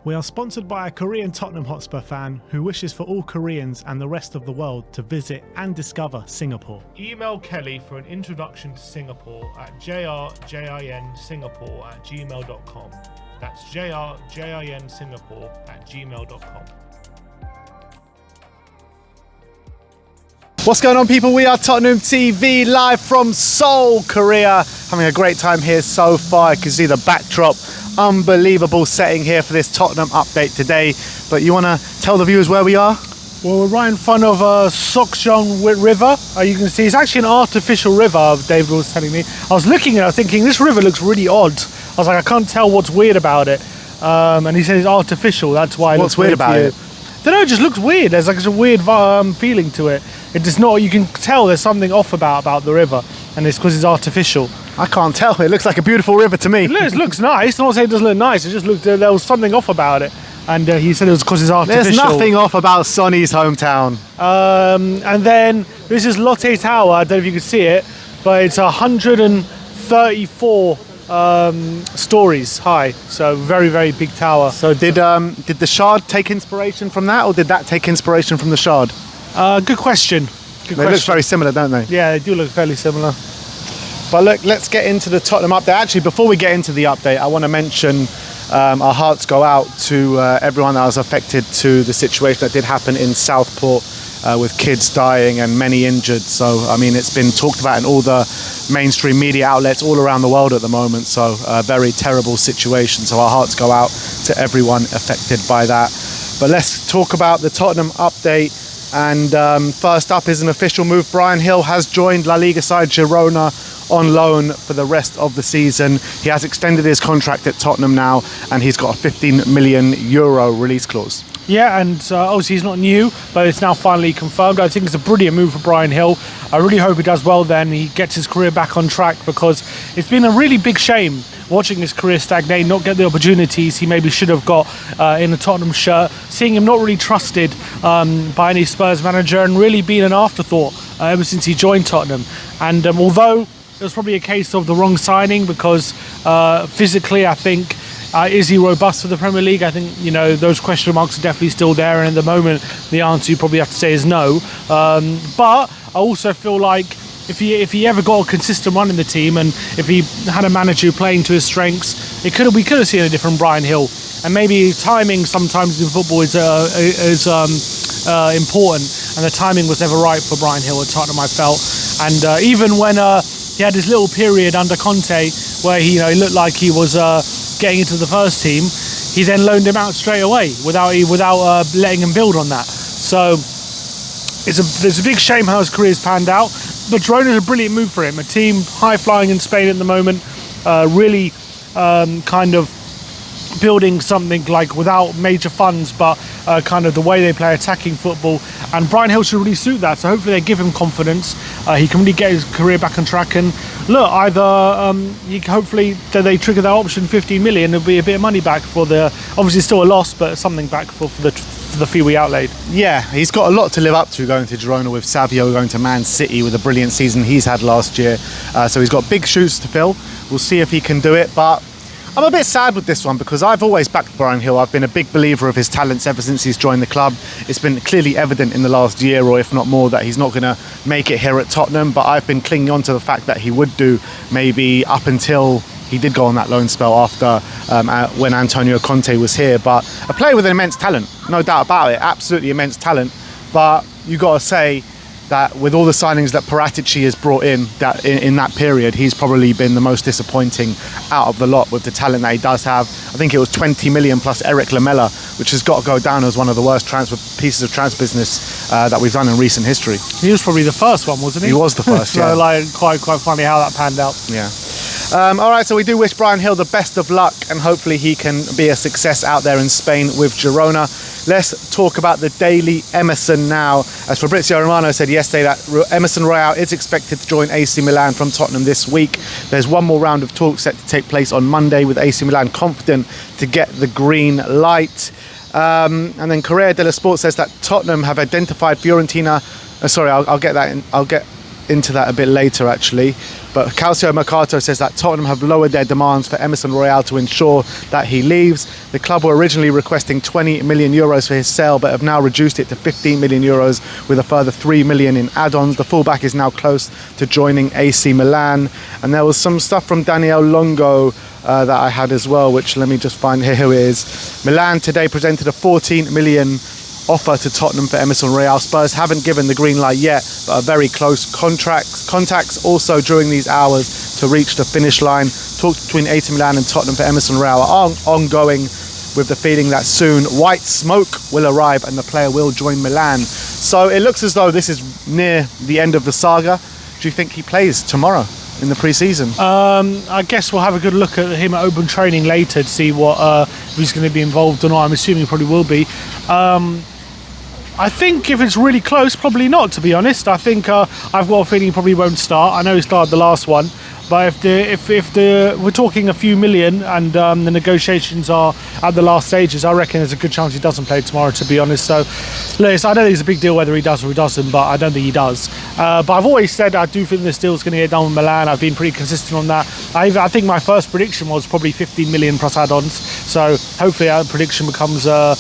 We are sponsored by a Korean Tottenham Hotspur fan who wishes for all Koreans and the rest of the world to visit and discover Singapore. Email Kelly for an introduction to Singapore at jrjinsingapore@gmail.com. That's jrjinsingapore@gmail.com. What's going on, people? We are Tottenham TV live from Seoul, Korea. Having a great time here so far. You can see the backdrop. Unbelievable setting here for this Tottenham update today. But you want to tell the viewers where we are? Well, we're right in front of Sokjeong River. You can see it's actually an artificial river, David was telling me. I was looking at it, thinking this river looks really odd. I was like, I can't tell what's weird about it. And he said it's artificial, that's why it looks weird about it. I don't know, it just looks weird. There's like a weird feeling to it. It does not, you can tell there's something off about the river, and it's because it's artificial. I can't tell. It looks like a beautiful river to me. It looks nice. I'm not saying it doesn't look nice. It just looked there was something off about it, and he said it was because it's artificial. There's nothing off about Sonny's hometown. And then this is Lotte Tower. I don't know if you can see it, but it's 134 stories high. So very, very big tower. So did the Shard take inspiration from that, or did that take inspiration from the Shard? Good question. They look very similar, don't they? Yeah, they do look fairly similar. But look, let's get into the Tottenham update. Actually, before we get into the update, I want to mention our hearts go out to everyone that was affected to the situation that did happen in Southport with kids dying and many injured. So, I mean, it's been talked about in all the mainstream media outlets all around the world at the moment. So, a very terrible situation. So, our hearts go out to everyone affected by that. But let's talk about the Tottenham update. And first up is an official move. Bryan Gil has joined La Liga side Girona on loan for the rest of the season. He has extended his contract at Tottenham now, and he's got a €15 million release clause. Yeah, and obviously he's not new, but it's now finally confirmed. I think it's a brilliant move for Bryan Gil. I really hope he does well then. He gets his career back on track, because it's been a really big shame watching his career stagnate, not get the opportunities he maybe should have got in a Tottenham shirt, seeing him not really trusted by any Spurs manager, and really being an afterthought ever since he joined Tottenham. And although it was probably a case of the wrong signing, because physically I think is he robust for the Premier League? I think, you know, those question marks are definitely still there, and at the moment the answer you probably have to say is no. But I also feel like if he ever got a consistent run in the team, and if he had a manager playing to his strengths, we could have seen a different Bryan Gil. And maybe timing sometimes in football is important, and the timing was never right for Bryan Gil at Tottenham, I felt. And even when he had his little period under Conte where he looked like he was getting into the first team, he then loaned him out straight away without letting him build on that. So it's a big shame how his career's panned out. But Girona is a brilliant move for him. A team high flying in Spain at the moment, really kind of building something like without major funds, but kind of the way they play attacking football. And Bryan Gil should really suit that. So hopefully they give him confidence. He can really get his career back on track. And look, either hopefully they trigger that option, 15 million, there'll be a bit of money back for the, obviously still a loss, but something back for the fee we outlaid. Yeah, he's got a lot to live up to going to Girona, with Savio going to Man City with a brilliant season he's had last year. So he's got big shoes to fill. We'll see if he can do it. But I'm a bit sad with this one, because I've always backed Bryan Gil. I've been a big believer of his talents ever since he's joined the club. It's been clearly evident in the last year, or if not more, that he's not going to make it here at Tottenham. But I've been clinging on to the fact that he would do, maybe up until he did go on that loan spell after when Antonio Conte was here. But a player with an immense talent, no doubt about it, absolutely immense talent. But you got to say that with all the signings that Paratici has brought in, that in that period, he's probably been the most disappointing out of the lot with the talent that he does have. I think it was 20 million plus Eric Lamela, which has got to go down as one of the worst pieces of transfer business that we've done in recent history. He was probably the first one, wasn't he? He was the first, so yeah. like quite funny how that panned out. Yeah. All right, so we do wish Bryan Gil the best of luck, and hopefully he can be a success out there in Spain with Girona. Let's talk about the Daily Emerson now. As Fabrizio Romano said yesterday, that Emerson Royal is expected to join AC Milan from Tottenham this week. There's one more round of talks set to take place on Monday, with AC Milan confident to get the green light. And then Corriere dello Sport says that Tottenham have identified Fiorentina. Sorry, I'll get into that a bit later, actually. But Calcio Mercato says that Tottenham have lowered their demands for Emerson Royal to ensure that he leaves. The club were originally requesting 20 million euros for his sale, but have now reduced it to 15 million euros with a further 3 million in add-ons. The fullback is now close to joining AC Milan. And there was some stuff from Daniel Longo that I had as well, which let me just find here. Here it is. Milan today presented a 14 million offer to Tottenham for Emerson Royal. Spurs haven't given the green light yet, but are very close. Contacts also during these hours to reach the finish line. Talks between AC Milan and Tottenham for Emerson Royal are ongoing, with the feeling that soon white smoke will arrive and the player will join Milan. So it looks as though this is near the end of the saga. Do you think he plays tomorrow in the pre-season? I guess we'll have a good look at him at open training later to see what if he's going to be involved or not. I'm assuming he probably will be. I think if it's really close, probably not, to be honest. I think I've got a feeling he probably won't start. I know he started the last one, but if we're talking a few million and the negotiations are at the last stages, I reckon there's a good chance he doesn't play tomorrow, to be honest. So, Lewis, I don't think it's a big deal whether he does or he doesn't, but I don't think he does. But I've always said I do think this deal's going to get done with Milan. I've been pretty consistent on that. I think my first prediction was probably 15 million plus add-ons. So hopefully our prediction becomes to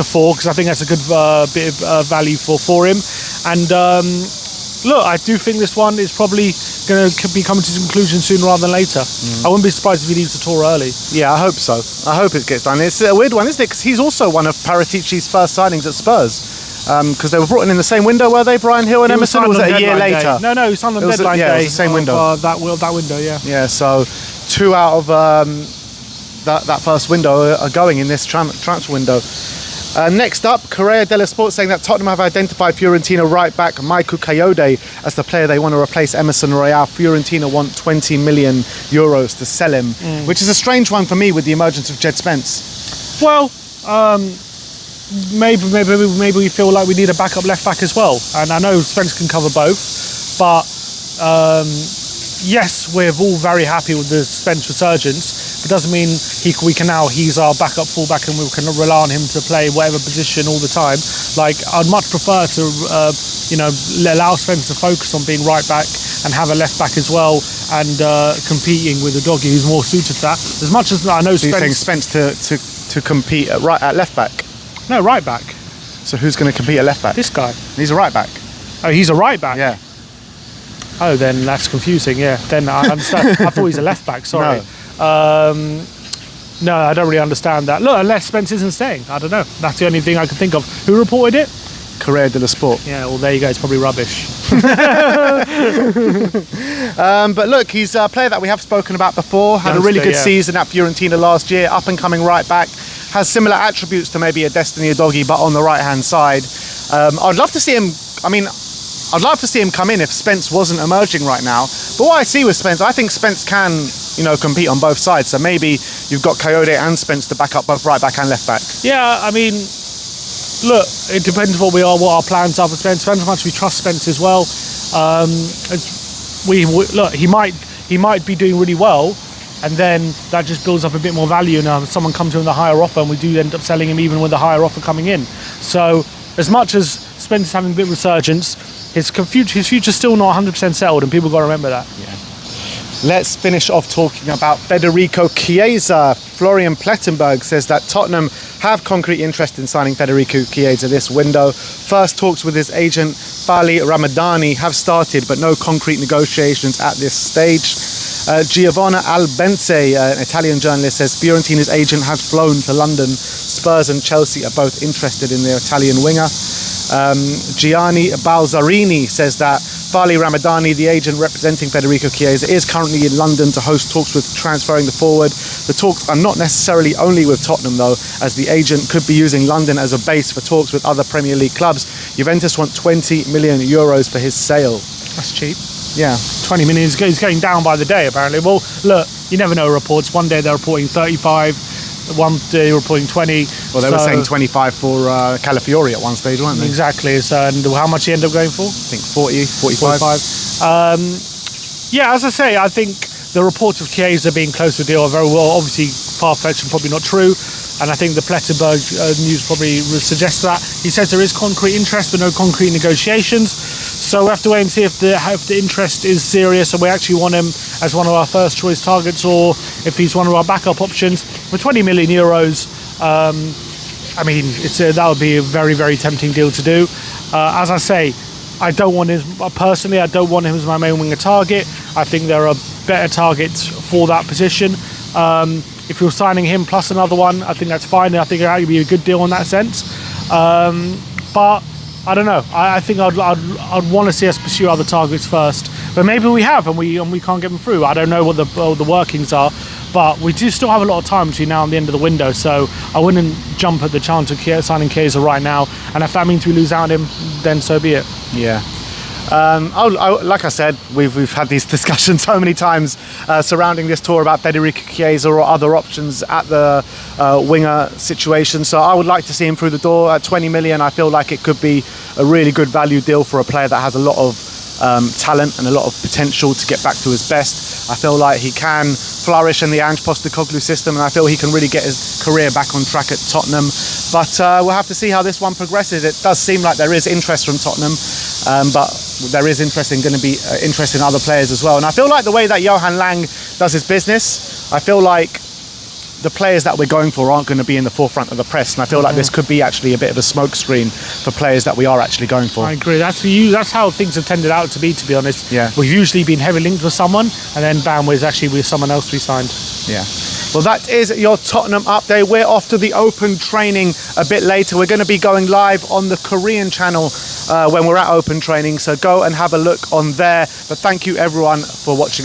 4, because I think that's a good bit of value for him. And look, I do think this one is probably going to be coming to its conclusion sooner rather than later. I wouldn't be surprised if he leaves the tour early. Yeah, I hope so. I hope it gets done. It's a weird one, isn't it? Because he's also one of Paratici's first signings at Spurs. Because they were brought in the same window, were they, Brian Hill and Emerson, or was it a year later? No, he signed on deadline day. Yeah, it was the same window. That window, yeah. Yeah, so 2 out of that first window are going in this transfer window. Next up, Corriere dello Sport saying that Tottenham have identified Fiorentina right back Michael Kayode as the player they want to replace Emerson Royal. Fiorentina want 20 million euros to sell him, which is a strange one for me with the emergence of Jed Spence. Well, maybe we feel like we need a backup left back as well. And I know Spence can cover both, but yes, we're all very happy with the Spence resurgence. It doesn't mean he's our backup fullback and we can rely on him to play whatever position all the time. Like, I'd much prefer to allow Spence to focus on being right back and have a left back as well, and competing with a doggy who's more suited to that. As much as I know so you're saying Spence to compete at left back? No, right back. So who's going to compete at left back? This guy. He's a right back. Oh, he's a right back? Yeah. Oh, then that's confusing, yeah. Then I understand. I thought he's a left back, sorry. No, I don't really understand that. Look, unless Spence isn't staying. I don't know. That's the only thing I can think of. Who reported it? Corriere dello Sport. Yeah, well, there you go. It's probably rubbish. But look, he's a player that we have spoken about before. Had a really good season at Fiorentina last year. Up and coming right back. Has similar attributes to maybe a Destiny Udogie, but on the right-hand side. I'd love to see him... I'd love to see him come in if Spence wasn't emerging right now. But what I see with Spence, I think Spence can, compete on both sides. So maybe you've got Kayode and Spence to back up both right back and left back. Yeah, I mean, look, it depends what our plans are for Spence. Depends how much we trust Spence as well. He might be doing really well, and then that just builds up a bit more value. And someone comes in with a higher offer, and we do end up selling him even with a higher offer coming in. So as much as Spence is having a bit of resurgence, his future's still not 100% settled, and people got to remember that. Yeah. Let's finish off talking about Federico Chiesa. Florian Plettenberg says that Tottenham have concrete interest in signing Federico Chiesa this window. First talks with his agent Fali Ramadani have started, but no concrete negotiations at this stage. Giovanna Albense, an Italian journalist, says Fiorentina's agent has flown to London. Spurs and Chelsea are both interested in their Italian winger. Gianni Balzarini says that Fali Ramadani, the agent representing Federico Chiesa, is currently in London to host talks with transferring the forward. The talks are not necessarily only with Tottenham though, as the agent could be using London as a base for talks with other Premier League clubs. Juventus want 20 million euros for his sale. That's cheap. Yeah. 20 million is going down by the day apparently. Well, look, you never know reports. One day they're reporting 35, one day they're reporting 20. Well, they were saying 25 for Calafiori at one stage, weren't they? Exactly. So, and how much he ended up going for? I think 40, 45. Yeah, as I say, I think the reports of Chiesa being close to the deal are very well, obviously far-fetched and probably not true. And I think the Plettenberg news probably suggests that. He says there is concrete interest but no concrete negotiations. So we have to wait and see if the interest is serious and we actually want him as one of our first choice targets, or if he's one of our backup options. For 20 million euros, I mean, that would be a very, very tempting deal to do. As I say, I don't want him personally. I don't want him as my main winger target. I think there are better targets for that position. If you're signing him plus another one, I think that's fine. I think it would be a good deal in that sense. But I don't know. I think I'd want to see us pursue other targets first. But maybe we have, and we can't get them through. I don't know what the workings are. But we do still have a lot of time between now and the end of the window, so I wouldn't jump at the chance of signing Chiesa right now. And if that means we lose out on him, then so be it. Yeah. Like I said, we've had these discussions so many times surrounding this tour about Federico Chiesa or other options at the winger situation. So I would like to see him through the door at 20 million. I feel like it could be a really good value deal for a player that has a lot of talent and a lot of potential to get back to his best. I feel like he can flourish in the Ange Postecoglou system, and I feel he can really get his career back on track at Tottenham. But we'll have to see how this one progresses. It does seem like there is interest from Tottenham, but there is going to be interest in other players as well. And I feel like the way that Johan Lang does his business, I feel like the players that we're going for aren't going to be in the forefront of the press, and I feel like this could be actually a bit of a smokescreen for players that we are actually going for. I agree. That's how things have tended out to be honest. Yeah. We've usually been heavily linked with someone, and then bam, with someone else we signed. Yeah. Well, that is your Tottenham update. We're off to the open training a bit later. We're going to be going live on the Korean channel when we're at open training, so go and have a look on there. But thank you everyone for watching us.